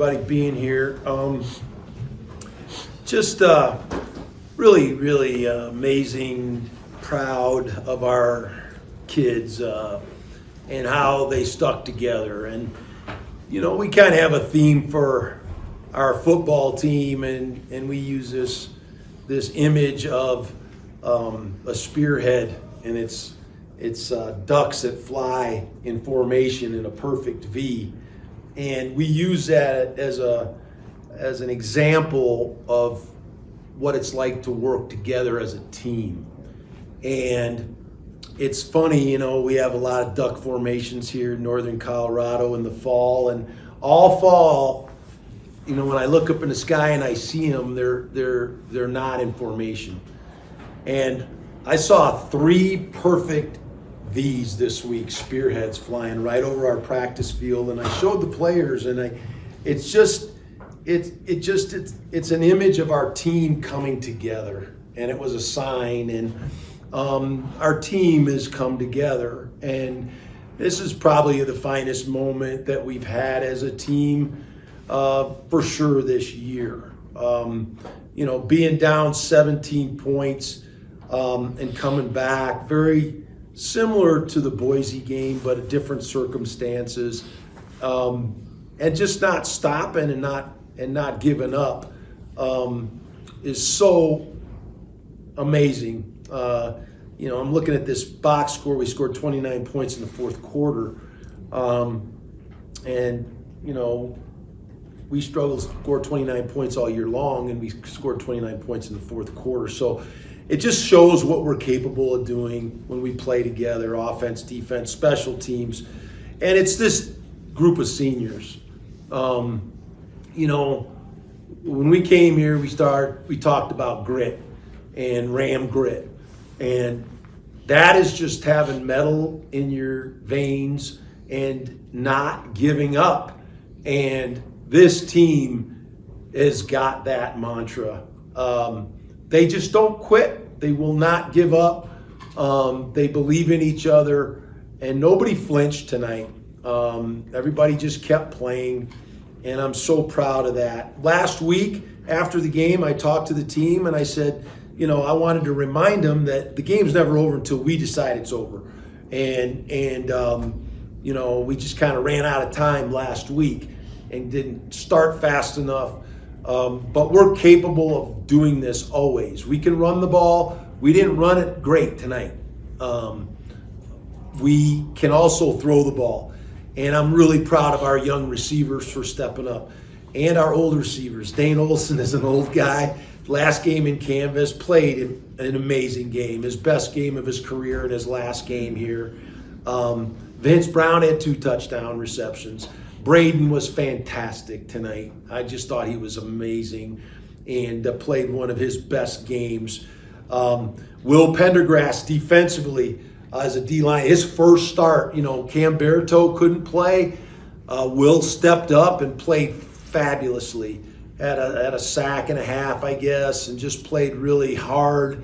everybody being here. Just really amazing, proud of our kids and how they stuck together. And, you know, we kind of have a theme for our football team, and we use this image of a spearhead, and it's ducks that fly in formation in a perfect V. And we use that as an example of what it's like to work together as a team. And it's funny, you know, we have a lot of duck formations here in northern Colorado in the fall, and all fall, you know, when I look up in the sky and I see them, they're not in formation. And I saw 3 perfect V's this week, spearheads flying right over our practice field, and I showed the players, and it's an image of our team coming together, and it was a sign. And our team has come together, and this is probably the finest moment that we've had as a team for sure this year. You know, being down 17 points and coming back, very similar to the Boise game, but different circumstances, and just not stopping and not giving up is so amazing. You know, I'm looking at this box score. We scored 29 points in the fourth quarter, and you know, we struggled to score 29 points all year long, and we scored 29 points in the fourth quarter. So it just shows what we're capable of doing when we play together, offense, defense, special teams. And it's this group of seniors. You know, when we came here, we talked about grit and Ram grit. And that is just having metal in your veins and not giving up. And this team has got that mantra. They just don't quit. They will not give up. They believe in each other, and nobody flinched tonight. Everybody just kept playing, and I'm so proud of that. Last week, after the game, I talked to the team, and I said, you know, I wanted to remind them that the game's never over until we decide it's over. And you know, we just kind of ran out of time last week and didn't start fast enough. But we're capable of doing this always. We can run the ball. We didn't run it great tonight. We can also throw the ball. And I'm really proud of our young receivers for stepping up. And our old receivers. Dane Olson is an old guy. Last game in Canvas, played an amazing game. His best game of his career in his last game here. Vince Brown had 2 touchdown receptions. Brayden was fantastic tonight. I just thought he was amazing and played one of his best games. Will Pendergrass defensively as a D-line, his first start, you know, Cam Baratow couldn't play. Will stepped up and played fabulously. Had a sack and a half, I guess, and just played really hard.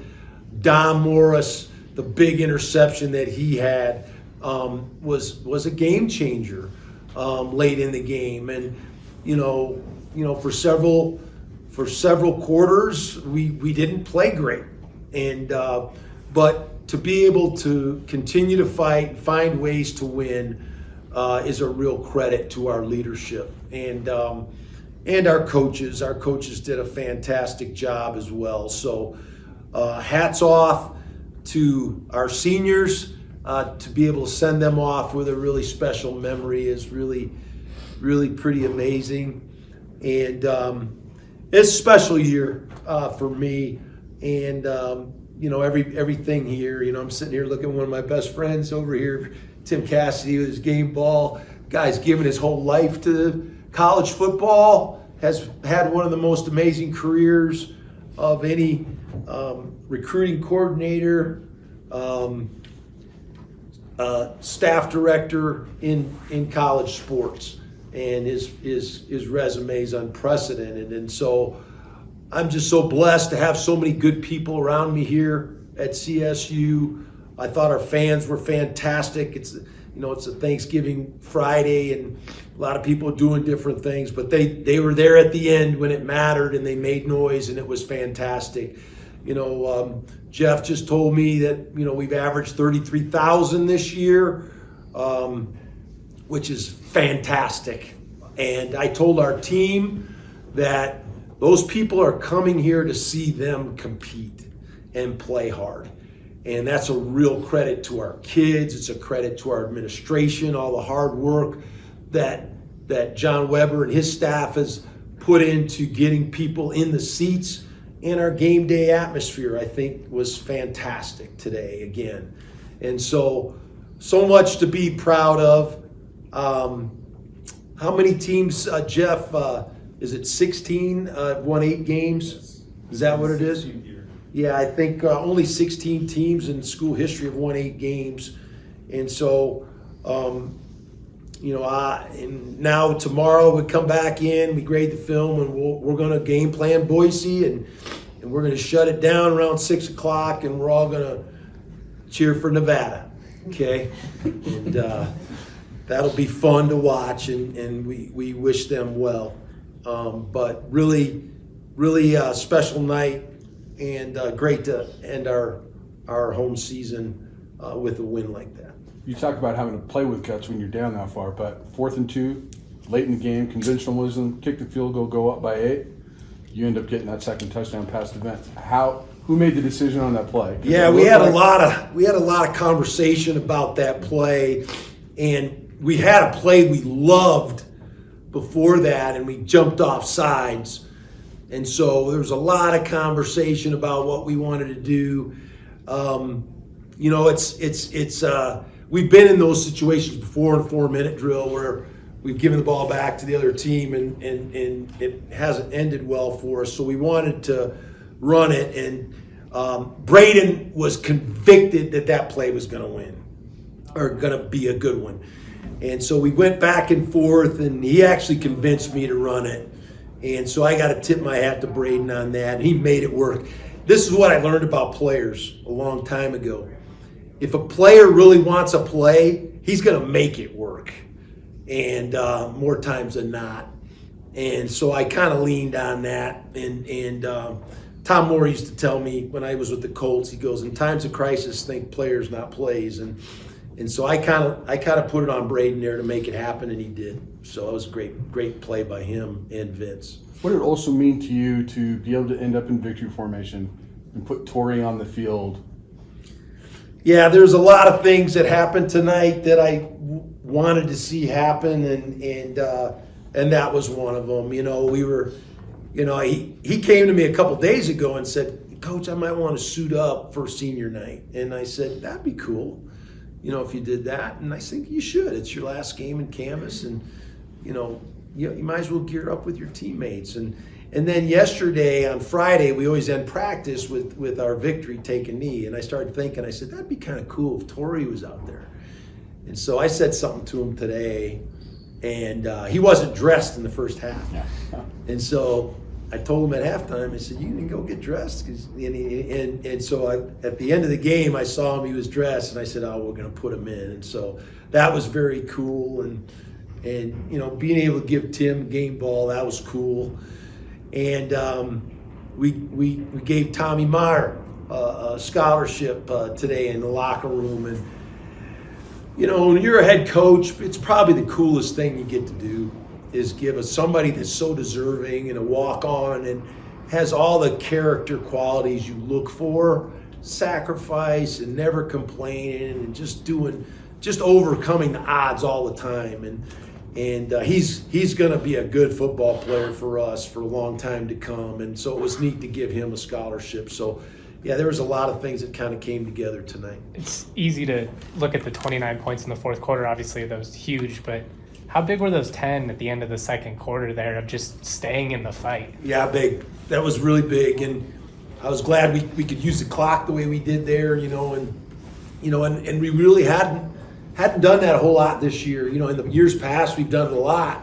Dom Morris, the big interception that he had, was a game changer. Late in the game, and you know, for several quarters we didn't play great, and but to be able to continue to fight, find ways to win, is a real credit to our leadership and our coaches. Our coaches did a fantastic job as well. So hats off to our seniors. To be able to send them off with a really special memory is really pretty amazing. And it's a special year for me. And, you know, everything here, you know, I'm sitting here looking at one of my best friends over here, Tim Cassidy, with his game ball. Guy's given his whole life to college football, has had one of the most amazing careers of any recruiting coordinator, staff director in college sports, and his resume is unprecedented. And so I'm just so blessed to have so many good people around me here at CSU. I thought our fans were fantastic. it's a Thanksgiving Friday, and a lot of people doing different things, but they were there at the end when it mattered, and they made noise, and it was fantastic. Jeff just told me that, we've averaged 33,000 this year, which is fantastic. And I told our team that those people are coming here to see them compete and play hard. And that's a real credit to our kids. It's a credit to our administration, all the hard work that John Weber and his staff has put into getting people in the seats. And our game day atmosphere, I think, was fantastic today again. And so much to be proud of. How many teams, Jeff, is it 16 won 8 games? Is that what it is? Yeah, I think only 16 teams in school history have won 8 games. And so, and now tomorrow we come back in, we grade the film, and we're going to game plan Boise, and we're going to shut it down around 6 o'clock, and we're all going to cheer for Nevada, okay? And that'll be fun to watch, and we wish them well. But really special night, and great to end our home season with a win like that. You talk about having to play with guts when you're down that far, but 4th and 2, late in the game, conventional wisdom, kick the field goal, go up by 8. You end up getting that second touchdown past the bench. Who made the decision on that play? Yeah, we had a lot of conversation about that play, and we had a play we loved before that, and we jumped off sides. And so there was a lot of conversation about what we wanted to do. We've been in those situations before in 4-minute drill where we've given the ball back to the other team, and it hasn't ended well for us. So we wanted to run it, and Brayden was convicted that play was going to win, or going to be a good one. And so we went back and forth, and he actually convinced me to run it. And so I got to tip my hat to Brayden on that. He made it work. This is what I learned about players a long time ago. If a player really wants a play, he's going to make it work, and more times than not. And so I kind of leaned on that. And Tom Moore used to tell me when I was with the Colts, he goes, in times of crisis, think players, not plays. And so I kind of put it on Brayden there to make it happen, and he did. So it was a great play by him and Vince. What did it also mean to you to be able to end up in victory formation and put Torrey on the field? Yeah, there's a lot of things that happened tonight that I wanted to see happen, and that was one of them. He came to me a couple days ago and said, Coach, I might want to suit up for senior night. And I said, that'd be cool, if you did that. And I think you should. It's your last game in canvas, and you might as well gear up with your teammates. And then yesterday, on Friday, we always end practice with our victory take a knee. And I started thinking, I said, that'd be kind of cool if Torrey was out there. And so I said something to him today, and he wasn't dressed in the first half. And so I told him at halftime, I said, you can go get dressed. And so at the end of the game, I saw him, he was dressed, and I said, we're going to put him in. And so that was very cool. And being able to give Tim game ball, that was cool. And we gave Tommy Meyer a scholarship today in the locker room. And, when you're a head coach, it's probably the coolest thing you get to do is give somebody that's so deserving and a walk-on and has all the character qualities you look for, sacrifice and never complaining and just overcoming the odds all the time. And he's going to be a good football player for us for a long time to come. And so it was neat to give him a scholarship. So, yeah, there was a lot of things that kind of came together tonight. It's easy to look at the 29 points in the fourth quarter. Obviously, that was huge. But how big were those 10 at the end of the second quarter there of just staying in the fight? Yeah, big. That was really big. And I was glad we could use the clock the way we did there, and we really hadn't done that a whole lot this year. In the years past, we've done it a lot.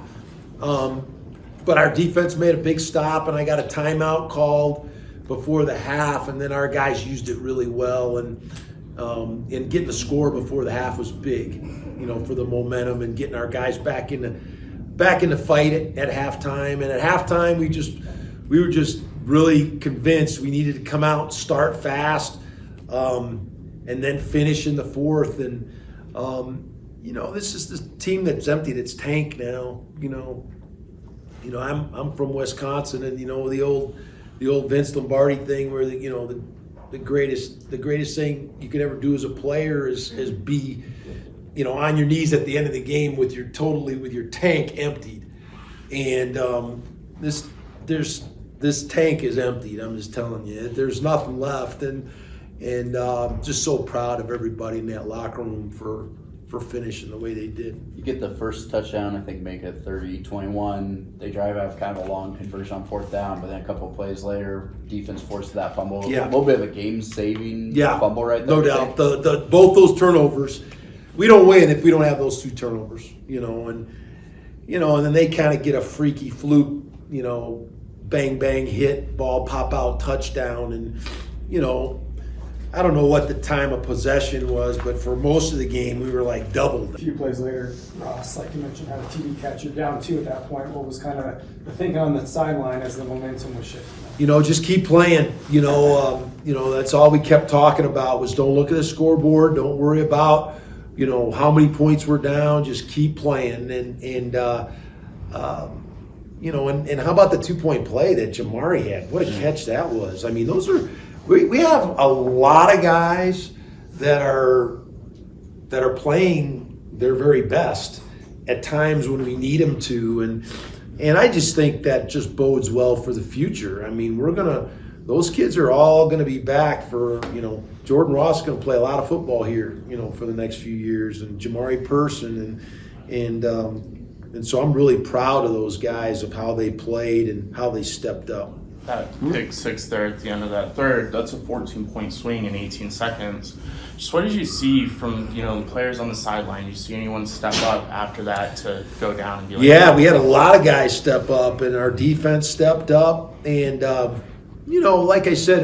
But our defense made a big stop, and I got a timeout called before the half, and then our guys used it really well. And getting the score before the half was big. for the momentum and getting our guys back in the fight at halftime. And at halftime, we were just really convinced we needed to come out, start fast, and then finish in the fourth. And this is the team that's emptied its tank now. I'm from Wisconsin, and the old Vince Lombardi thing, where the greatest thing you could ever do as a player is be on your knees at the end of the game with your tank emptied. And this tank is emptied. I'm just telling you, there's nothing left, and just so proud of everybody in that locker room for finishing the way they did. You get the first touchdown, I think, make it 30-21. They drive out kind of a long conversion on fourth down, but then a couple of plays later, defense forced that fumble. Yeah. A little bit of a game-saving fumble right there. No doubt. Both those turnovers, we don't win if we don't have those two turnovers. And then they kind of get a freaky fluke, bang bang hit, ball pop out, touchdown, and I don't know what the time of possession was, but for most of the game, we were like doubled. A few plays later, Ross, like you mentioned, had a TD catch. You're down 2 at that point. What was kind of the thinking on the sideline as the momentum was shifting? Just keep playing. That's all we kept talking about was don't look at the scoreboard. Don't worry about, how many points we're down. Just keep playing. And how about the 2-point play that Jamari had? What a catch that was. I mean, those are. We have a lot of guys that are playing their very best at times when we need them to, and I just think that just bodes well for the future. I mean, those kids are all gonna be back for, Jordan Ross is gonna play a lot of football here, for the next few years, and Jamari Person, and so I'm really proud of those guys of how they played and how they stepped up. That pick six there at the end of that third, that's a 14-point swing in 18 seconds. Just what did you see from, the players on the sideline? Did you see anyone step up after that to go down and be like, yeah, we had a lot of guys step up, and our defense stepped up. And, like I said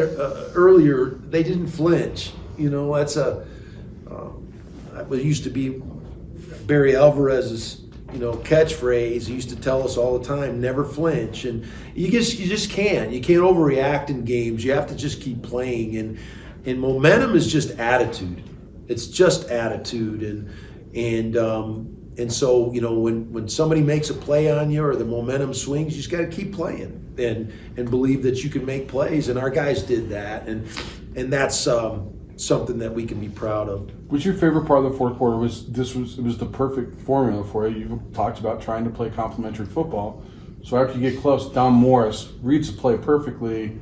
earlier, they didn't flinch. That's that used to be Barry Alvarez's catchphrase. He used to tell us all the time, never flinch. And you just can't. You can't overreact in games. You have to just keep playing. And momentum is just attitude. It's just attitude. And so, when somebody makes a play on you or the momentum swings, you just got to keep playing and believe that you can make plays. And our guys did that. And that's something that we can be proud of. What's your favorite part of the fourth quarter? It was the perfect formula for you. You talked about trying to play complementary football. So after you get close, Dom Morris reads the play perfectly,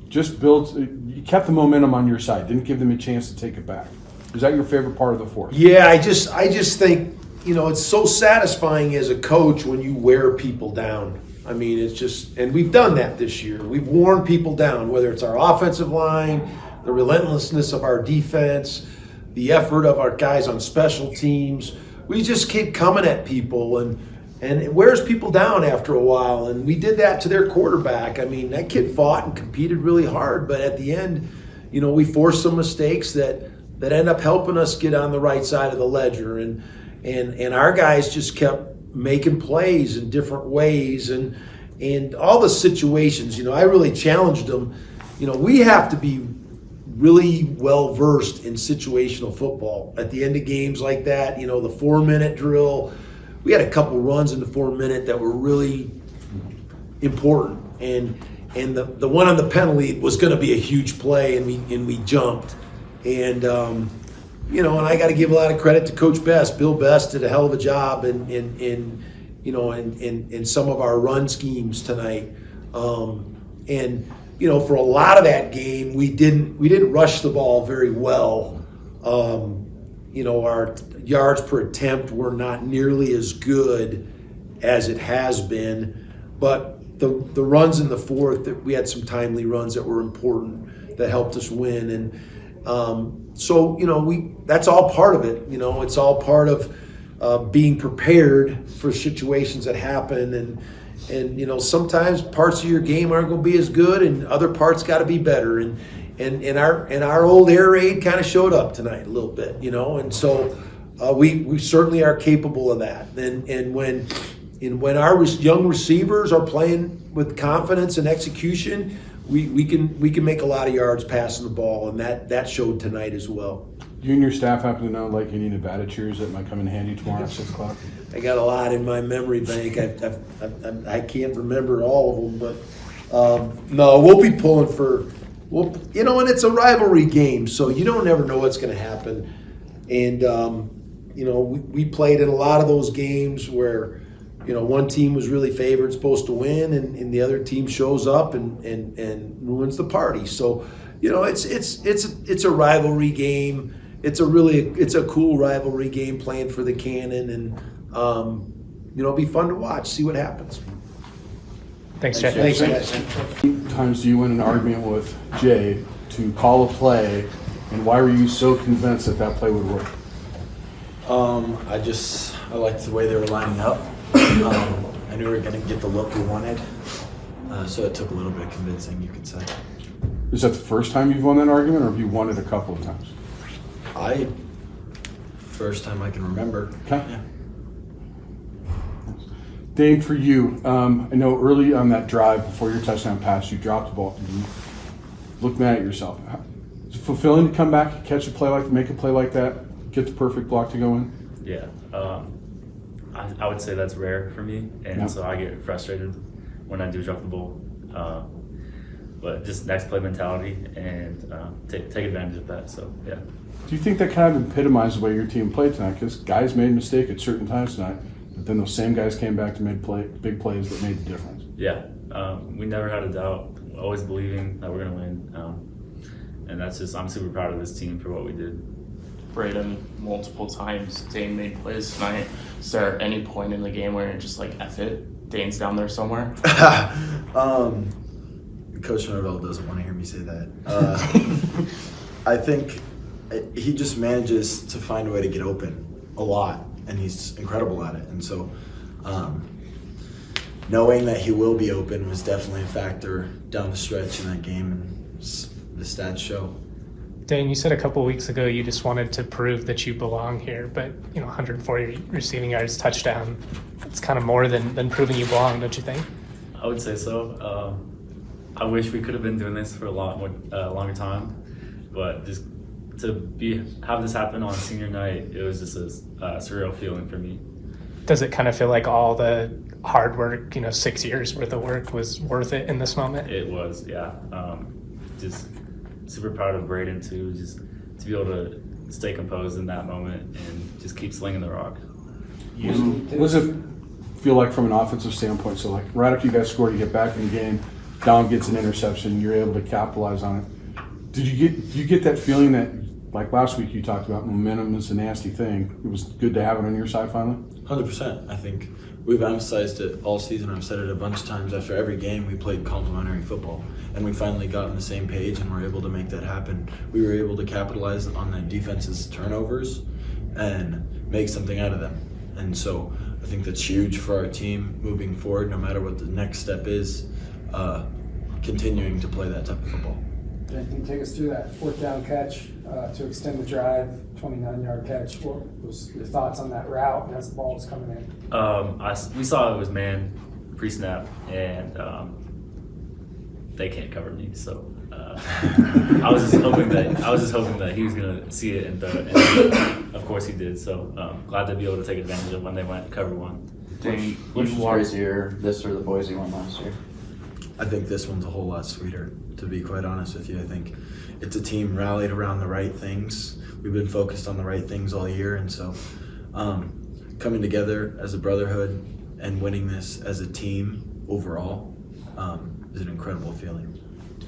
you kept the momentum on your side, didn't give them a chance to take it back. Is that your favorite part of the fourth? Yeah, I just think, it's so satisfying as a coach when you wear people down. I mean, it's just, and we've done that this year. We've worn people down, whether it's our offensive line, the relentlessness of our defense, the effort of our guys on special teams. We just keep coming at people, and it wears people down after a while. And we did that to their quarterback. I mean, that kid fought and competed really hard, but at the end, we forced some mistakes that end up helping us get on the right side of the ledger. And our guys just kept making plays in different ways, and all the situations. I really challenged them. We have to be really well versed in situational football at the end of games like that. The 4-minute drill. We had a couple runs in the 4-minute that were really important, and the one on the penalty was going to be a huge play, and we jumped, and and I got to give a lot of credit to Coach Best. Bill Best did a hell of a job in some of our run schemes tonight, and for a lot of that game, we didn't rush the ball very well. Our yards per attempt were not nearly as good as it has been, but the runs in the fourth, we had some timely runs that were important that helped us win, and so that's all part of it. It's all part of being prepared for situations that happen, and sometimes parts of your game aren't going to be as good, and other parts got to be better. And our old air raid kind of showed up tonight a little bit, and so we certainly are capable of that. And when our young receivers are playing with confidence and execution, we can make a lot of yards passing the ball, and that showed tonight as well. You and your staff happen to know like any Nevada cheers that might come in handy tomorrow at 6 o'clock? I got a lot in my memory bank. I can't remember all of them, but no, we'll be pulling for. And it's a rivalry game, so you don't ever know what's going to happen. And we played in a lot of those games where one team was really favored, supposed to win, and the other team shows up and ruins the party. So it's a rivalry game. It's a cool rivalry game playing for the Cannon, and it'll be fun to watch, see what happens. Thanks, Jay. Thanks, guys. How many times do you win an argument with Jay to call a play, and why were you so convinced that play would work? I liked the way they were lining up. I knew we were going to get the look we wanted, so it took a little bit of convincing, you could say. Is that the first time you've won that argument, or have you won it a couple of times? First time I can remember. Okay. Yeah. Dane, for you, I know early on that drive before your touchdown pass, you dropped the ball. You looked mad at yourself. Is it fulfilling to come back, catch a play make a play like that, get the perfect block to go in? Yeah, I would say that's rare for me, and so I get frustrated when I do drop the ball. But just next play mentality and take advantage of that. So yeah. Do you think that kind of epitomized the way your team played tonight? Because guys made a mistake at certain times tonight, but then those same guys came back to make big plays that made the difference. Yeah, we never had a doubt. Always believing that we're gonna win, and I'm super proud of this team for what we did. Brayden, multiple times, Dane made plays tonight. Is there any point in the game where you're just like, F it, Dane's down there somewhere? Coach Norvell doesn't want to hear me say that. I think he just manages to find a way to get open a lot, and he's incredible at it. And so knowing that he will be open was definitely a factor down the stretch in that game, and the stats show. Dane, you said a couple weeks ago you just wanted to prove that you belong here, but 140 receiving yards, touchdown, it's kind of more than proving you belong, don't you think? I would say so. I wish we could have been doing this for a lot more longer time, but just to have this happen on senior night, it was just a surreal feeling for me. Does it kind of feel like all the hard work, 6 years worth of work was worth it in this moment? It was, yeah. Just super proud of Brayden too, just to be able to stay composed in that moment and just keep slinging the rock. What does it feel like from an offensive standpoint? So like right after you guys scored, you get back in the game, Dom gets an interception, you're able to capitalize on it. Did you get that feeling that, like last week you talked about, momentum is a nasty thing? It was good to have it on your side finally? 100%. I think we've emphasized it all season. I've said it a bunch of times. After every game, we played complementary football, and we finally got on the same page and were able to make that happen. We were able to capitalize on the defense's turnovers and make something out of them. And so I think that's huge for our team moving forward, no matter what the next step is, continuing to play that type of football. Can you take us through that fourth down catch to extend the drive, 29-yard catch? What was your thoughts on that route and as the ball was coming in? We saw it was man pre-snap, and they can't cover me. So I was just hoping that he was gonna see it, and of course he did. So glad to be able to take advantage of when they went cover one. Which was crazier, this or the Boise one last year? I think this one's a whole lot sweeter, to be quite honest with you. I think it's a team rallied around the right things. We've been focused on the right things all year, and so coming together as a brotherhood and winning this as a team overall is an incredible feeling.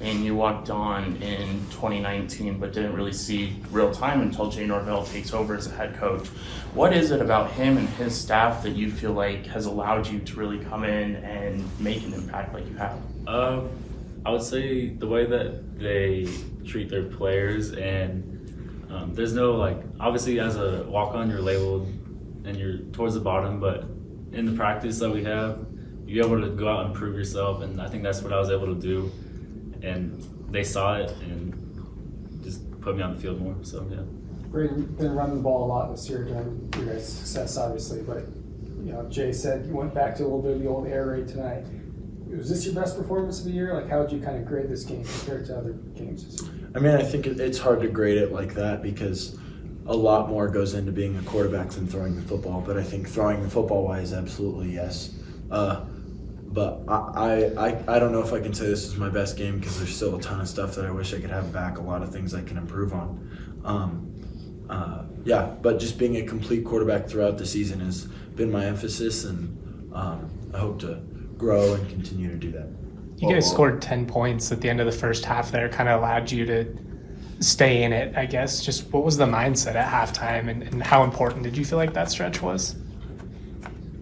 And you walked on in 2019, but didn't really see real time until Jay Norvell takes over as a head coach. What is it about him and his staff that you feel like has allowed you to really come in and make an impact like you have? I would say the way that they treat their players, and there's no obviously as a walk-on you're labeled and you're towards the bottom, but in the practice that we have, you're able to go out and prove yourself, and I think that's what I was able to do. And they saw it and just put me on the field more. So yeah. Brayden been running the ball a lot this year during your guys' success, obviously, but Jay said you went back to a little bit of the old air raid tonight. Was this your best performance of the year? Like, how would you kind of grade this game compared to other games this year? I mean, I think it's hard to grade it like that because a lot more goes into being a quarterback than throwing the football. But I think throwing the football wise, absolutely yes. But I don't know if I can say this is my best game because there's still a ton of stuff that I wish I could have back, a lot of things I can improve on. But just being a complete quarterback throughout the season has been my emphasis, and I hope to grow and continue to do that. You guys scored 10 points at the end of the first half there, kind of allowed you to stay in it, I guess. Just what was the mindset at halftime, and how important did you feel like that stretch was?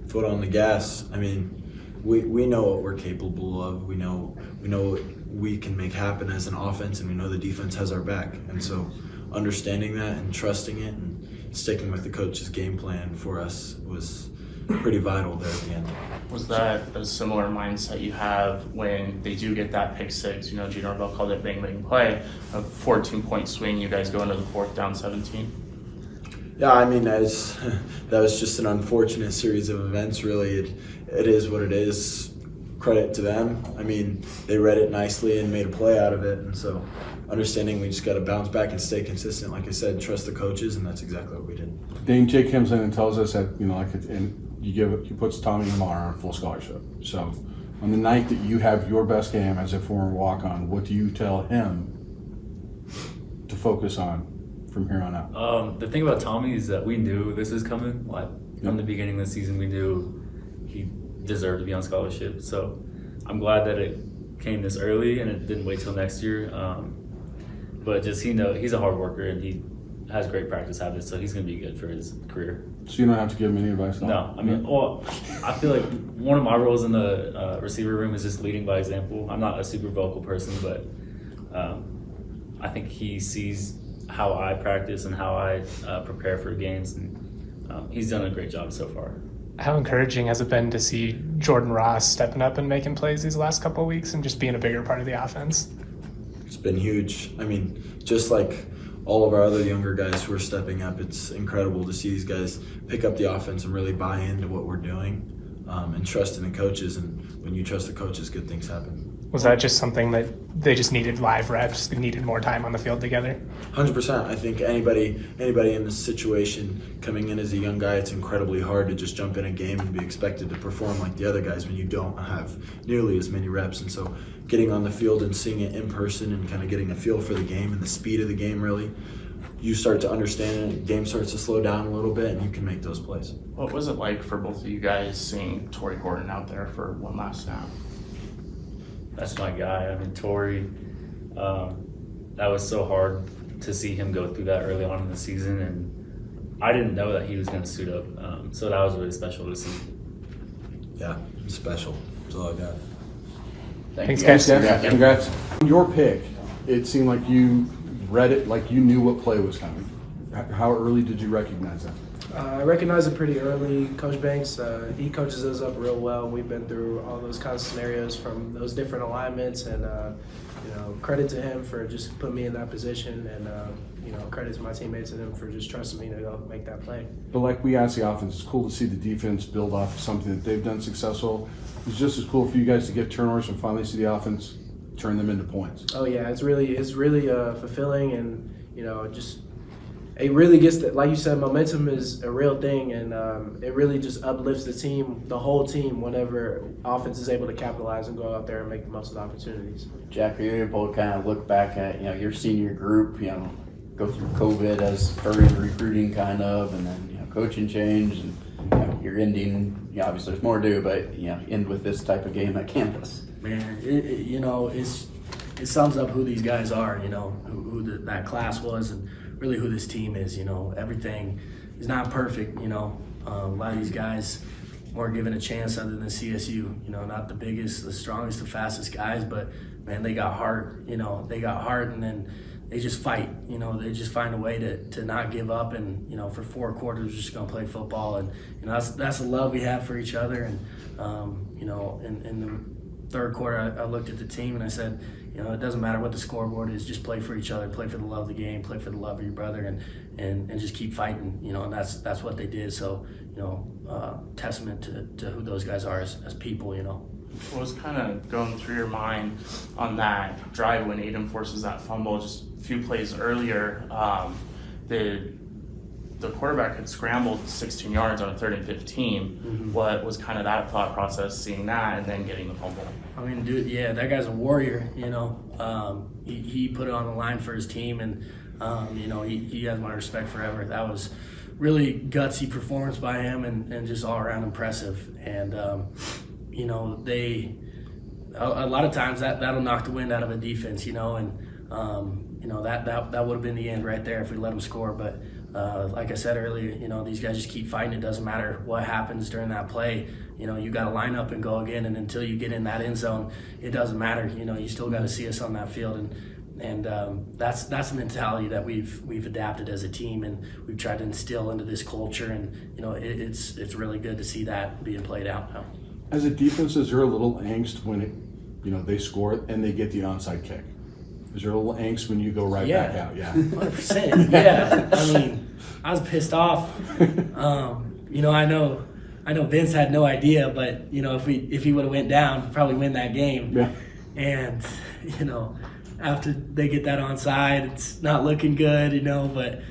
Foot on the gas. I mean, we know what we're capable of. We know what we can make happen as an offense, and we know the defense has our back. And so understanding that and trusting it and sticking with the coach's game plan for us was pretty vital there at the end. Was that a similar mindset you have when they do get that pick six? Norvell called it bang bang play, a 14-point swing. You guys go into the fourth down 17. Yeah, I mean, that was just an unfortunate series of events. Really, it is what it is. Credit to them. I mean, they read it nicely and made a play out of it. And so, understanding we just got to bounce back and stay consistent. Like I said, trust the coaches, and that's exactly what we did. Dane, Jake comes in and tells us that he puts Tommy Lamar on full scholarship. So, on the night that you have your best game as a former walk-on, what do you tell him to focus on from here on out? The thing about Tommy is that we knew this was coming. From the beginning of the season, we knew he deserved to be on scholarship. So I'm glad that it came this early and it didn't wait till next year. But just he's a hard worker and he has great practice habits, so he's going to be good for his career. So you don't have to give him any advice? No. I mean, I feel like one of my roles in the receiver room is just leading by example. I'm not a super vocal person, but I think he sees how I practice and how I prepare for games, and he's done a great job so far. How encouraging has it been to see Jordan Ross stepping up and making plays these last couple of weeks and just being a bigger part of the offense? It's been huge. I mean, just like all of our other younger guys who are stepping up, it's incredible to see these guys pick up the offense and really buy into what we're doing and trust in the coaches. And when you trust the coaches, good things happen. Was that just something that they just needed live reps, they needed more time on the field together? 100%. I think anybody in this situation coming in as a young guy, it's incredibly hard to just jump in a game and be expected to perform like the other guys when you don't have nearly as many reps. And so getting on the field and seeing it in person and kind of getting a feel for the game and the speed of the game, really, you start to understand it, the game starts to slow down a little bit, and you can make those plays. What was it like for both of you guys seeing Torrey Gordon out there for one last snap? That's my guy. I mean, Torrey, that was so hard to see him go through that early on in the season, and I didn't know that he was going to suit up. So that was really special to see. Yeah, it's special. That's all I got. Thanks, guys. Yeah, congrats. Your pick, it seemed like you read it like you knew what play was coming. How early did you recognize that? I recognize it pretty early. Coach Banks, he coaches us up real well. We've been through all those kinds of scenarios from those different alignments, and credit to him for just putting me in that position, and credit to my teammates and him for just trusting me to go make that play. But like we asked the offense, it's cool to see the defense build off of something that they've done successful. It's just as cool for you guys to get turnovers and finally see the offense turn them into points. Oh yeah, it's really fulfilling, and it really gets that, like you said, momentum is a real thing, and it really just uplifts the team, the whole team, whenever offense is able to capitalize and go out there and make the most of the opportunities. Jack, are you able to kind of look back at your senior group, go through COVID as early recruiting kind of, and then coaching change, and you're ending. Obviously, there's more to do, but end with this type of game at campus. Man, it sums up who these guys are. Who that class was, and really who this team is. Everything is not perfect. A lot of these guys weren't given a chance other than CSU. Not the biggest, the strongest, the fastest guys, but man, they got heart. They got heart, and then they just fight. They just find a way to not give up, and for 4 quarters, we're just gonna play football, and that's the love we have for each other, and and third quarter, I looked at the team and I said, you know, it doesn't matter what the scoreboard is, just play for each other, play for the love of the game, play for the love of your brother, and just keep fighting, you know, and that's what they did. So, you know, testament to who those guys are as people, you know. What was kind of going through your mind on that drive when Aiden forces that fumble just a few plays earlier? The quarterback had scrambled 16 yards on a 3rd and 15. Mm-hmm. What was kind of that thought process, seeing that and then getting the fumble? I mean, dude, yeah, that guy's a warrior, you know. He put it on the line for his team, and, you know, he has my respect forever. That was really gutsy performance by him and just all around impressive. And, you know, a lot of times that'll knock the wind out of a defense, you know, and, you know, that would have been the end right there if we let them score. But like I said earlier, you know, these guys just keep fighting. It doesn't matter what happens during that play. You know, you got to line up and go again, and until you get in that end zone, it doesn't matter. You know, you still got to see us on that field, and that's the mentality that we've adapted as a team, and we've tried to instill into this culture. And you know, it's really good to see that being played out now. As a defense, is there a little angst when you know, they score and they get the onside kick? Is there a little angst when you go back out? Yeah, 100%. Yeah, I mean, I was pissed off. You know, I know Vince had no idea, but you know, if he would have went down, he'd probably win that game. Yeah. And you know, after they get that onside, it's not looking good. You know, but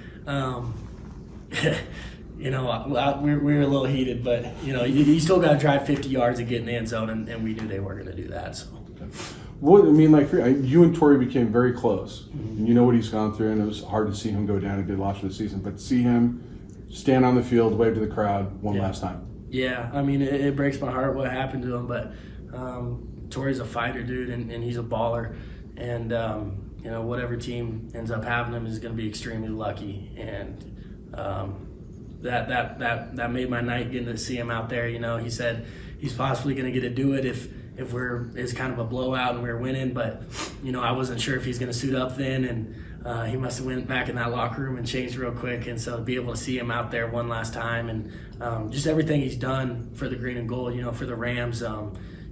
you know, we were a little heated, but you know, you still got to drive 50 yards and get in the end zone, and we knew they weren't going to do that. So. What I mean, like you and Torrey became very close, and you know what he's gone through, and it was hard to see him go down. He did lost for the season, but to see him stand on the field, wave to the crowd one last time. Yeah, I mean, it breaks my heart what happened to him, but Torrey's a fighter, dude, and he's a baller, and you know, whatever team ends up having him is going to be extremely lucky, and that made my night getting to see him out there. You know, he said he's possibly going to get to do it if it's kind of a blowout and we're winning, but you know, I wasn't sure if he's going to suit up then, and he must have went back in that locker room and changed real quick. And so to be able to see him out there one last time, and just everything he's done for the green and gold, you know, for the Rams,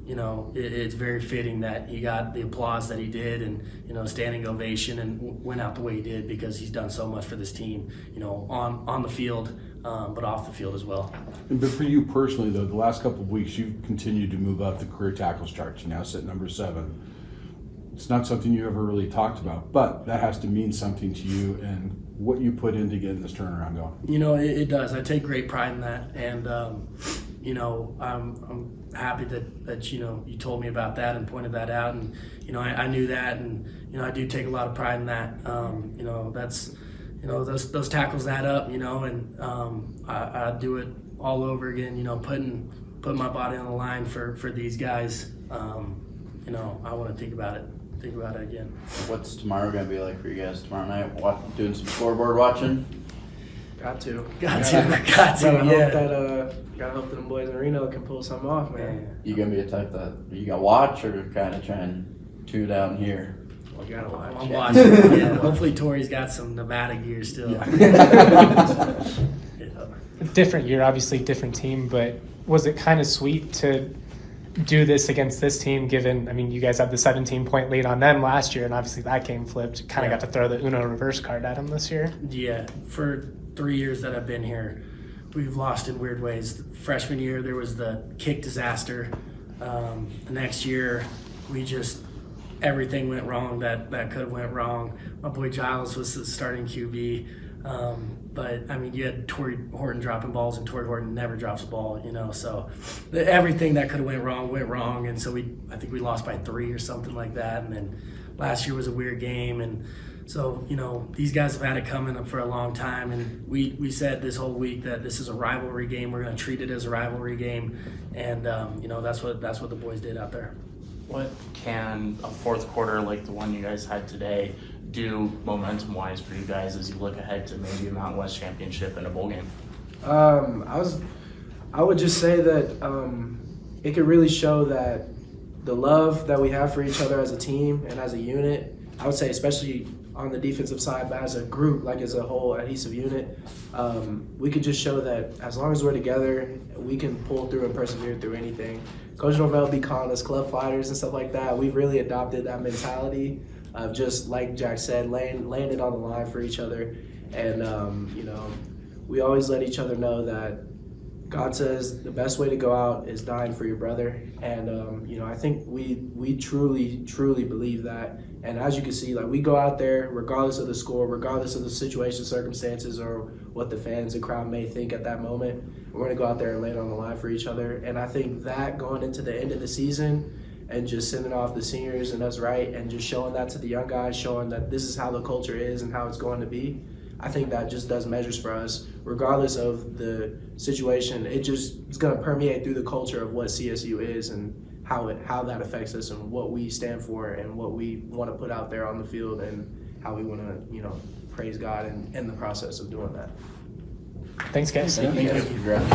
you know, it's very fitting that he got the applause that he did, and you know, standing ovation, and went out the way he did, because he's done so much for this team, you know, on the field, but off the field as well. But for you personally, though, the last couple of weeks, you've continued to move up the career tackles chart. You now sit number 7. It's not something you ever really talked about, but that has to mean something to you and what you put into getting this turnaround going. You know, it does. I take great pride in that, and you know, I'm happy that you know, you told me about that and pointed that out, and you know, I knew that, and you know, I do take a lot of pride in that. You know, that's, you know, those tackles add up, you know, and I do it all over again. You know, putting my body on the line for these guys. You know, I want to think about it again. What's tomorrow going to be like for you guys tomorrow night? Doing some scoreboard watching? Got to. Yeah. Gotta hope that them boys in Reno can pull something off, man. You going to be a type that you got to watch, or kind of try and tune down here? You gotta watch. I'm watching. Yeah. Hopefully Torrey's got some Nevada gear still. Yeah. Different year, obviously different team, but was it kind of sweet to do this against this team, given, I mean, you guys had the 17-point lead on them last year, and obviously that game flipped. Kind of got to throw the Uno reverse card at them this year. Yeah, for 3 years that I've been here, we've lost in weird ways. The freshman year, there was the kick disaster. The next year, everything went wrong that could have went wrong. My boy Giles was the starting QB. But I mean, you had Torrey Horton dropping balls, and Torrey Horton never drops a ball, you know. So everything that could have went wrong, and so I think we lost by 3 or something like that. And then last year was a weird game, and so you know, these guys have had it coming for a long time, and we said this whole week that this is a rivalry game. We're going to treat it as a rivalry game, and you know, that's what the boys did out there. What can a fourth quarter like the one you guys had today do momentum-wise for you guys as you look ahead to maybe a Mountain West championship and a bowl game? I would just say that it could really show that the love that we have for each other as a team and as a unit, I would say especially on the defensive side, but as a group, like as a whole adhesive unit, we could just show that as long as we're together, we can pull through and persevere through anything. Coach Norvell be calling us club fighters and stuff like that. We've really adopted that mentality of just, like Jack said, laying it on the line for each other. And, we always let each other know that God says the best way to go out is dying for your brother. And, I think we truly, truly believe that. And as you can see, we go out there, regardless of the score, regardless of the situation, circumstances, or what the fans and crowd may think at that moment, we're going to go out there and lay it on the line for each other. And I think that going into the end of the season and just sending off the seniors and us right and just showing that to the young guys, showing that this is how the culture is and how it's going to be, I think that just does measures for us. Regardless of the situation, it's going to permeate through the culture of what CSU is and how that affects us and what we stand for and what we want to put out there on the field and how we want to, praise God in the process of doing that. Thanks, guys. Thank you. Congrats.